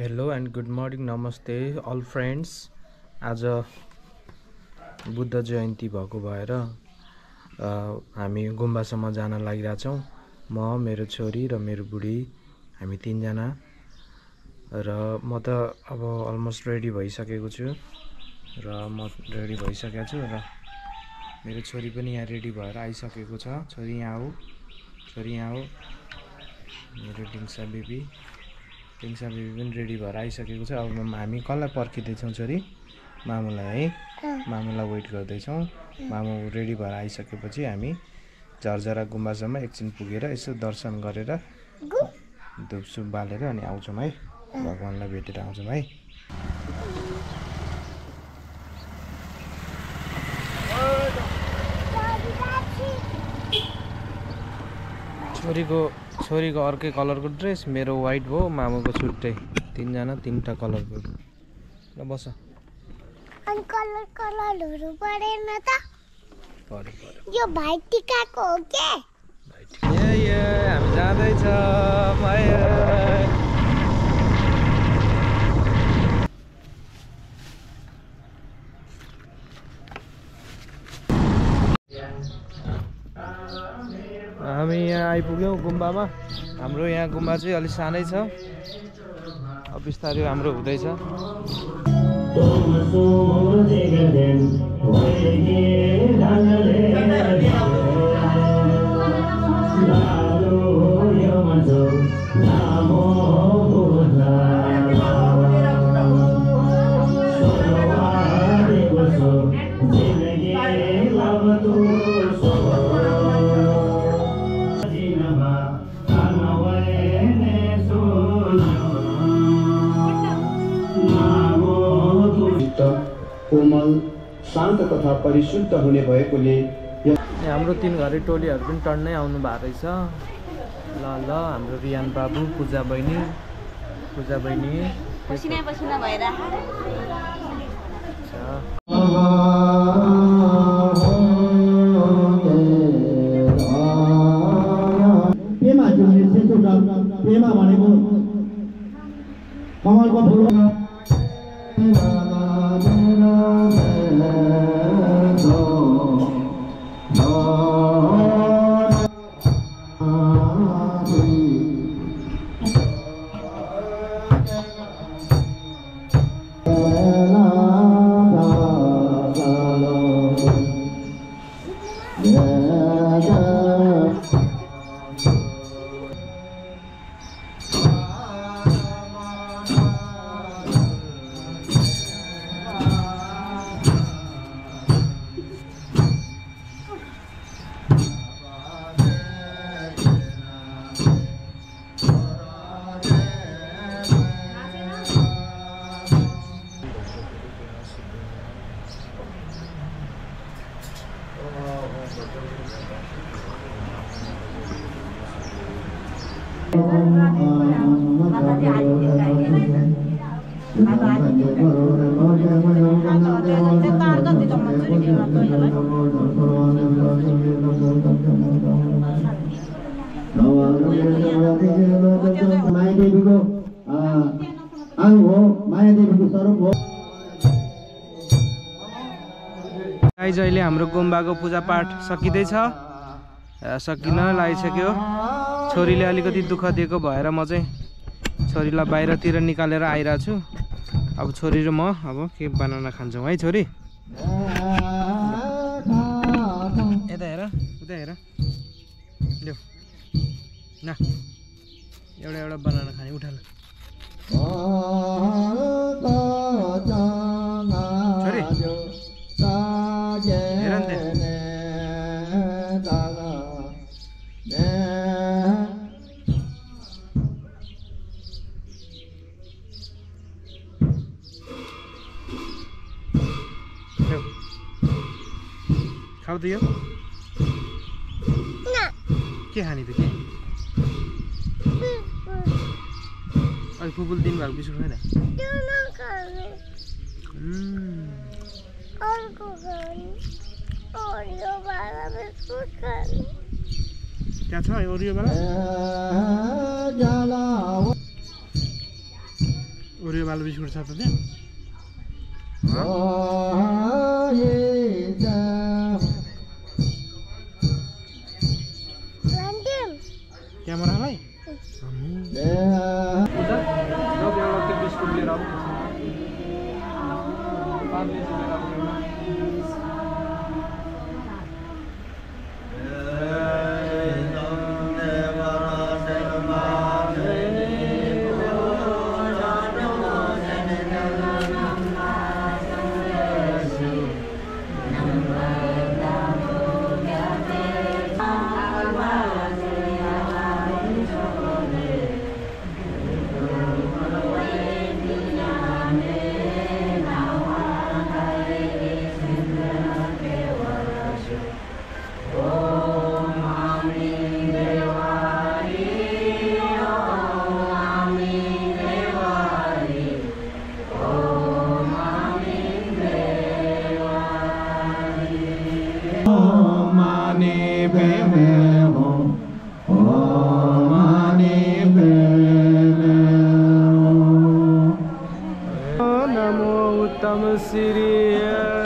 Hello and good morning नमस्ते all friends. आज बुद्ध जयन्ती भएको भएर हामी गुम्बासम्म जान लागिरहेछौँ। म, मेरो छोरी र मेरो बुढी, हामी तीनजना। र म त अब अलमोस्ट रेडी भइसकेको छु र म रेडी भइसकेको छु र मेरो छोरी पनि यहाँ रेडी भएर आइसकेको छ। छोरी यहाँ हो, छोरी यहाँ हो, मेरो डिङ्सा बेबी पनि रेडी भएर आइसकेको छ। अब हामी कसलाई पर्खिँदैछौँ छोरी? मामुलाई है, मामुलाई वेट गर्दैछौँ। मामु रेडी भएर आइसकेपछि हामी झरझरा गुम्बासम्म एकछिन पुगेर यसो दर्शन गरेर धुपसुप बालेर अनि आउँछौँ है, भगवान्लाई भेटेर आउँछौँ है। छोरीको अर्कै कलरको ड्रेस, मेरो वाइट भयो, मामुको छुट्टै। तीनजना तीनटा कलरको। ल बस। अनि कलरहरू परेन त? पऱ्यो। यो भाइ टिकाको हो के? हामी जाँदैछ। हामी यहाँ आइपुग्यौँ गुम्बामा। हाम्रो यहाँ गुम्बा चाहिँ अलिक सानै छ, अब बिस्तारै हाम्रो हुँदैछ। कोमल, शान्त तथा परिशुद्ध हुने भएकोले हाम्रो तीन घरे टोलीहरू पनि टन्नै आउनु भएको रहेछ। ल हाम्रो रियान बाबु, पूजा बहिनी पसिना भएर पेमा भनेको कमलको फुल मायादेवीको आङ हो, मायादेवीको स्वरूप हो। गाइज अहिले हाम्रो गुम्बाको पूजापाठ सकिँदैछ, सकिन लागिसक्यो। छोरीले अलिकति दुःख दिएको भएर म चाहिँ छोरीलाई बाहिरतिर निकालेर आइरहेको छु। अब छोरी र म अब के बनाना खान्छौँ है। छोरी यता हेर, उता हेर, ल्याऊ न, एउटा बनाना खाने, उठा ल छोरी, हेर नि खाऊ त यो के खाने त? के अहिले फुपुल दिनु भएको बिस्कुट खाएन? त्यहाँ छ ओरियोवाला? ओरियो बाल बिस्कुट छ त त्यहाँ क्यामेरालाई बिस्कुट लिएर आऊ नमो उत्तम श्री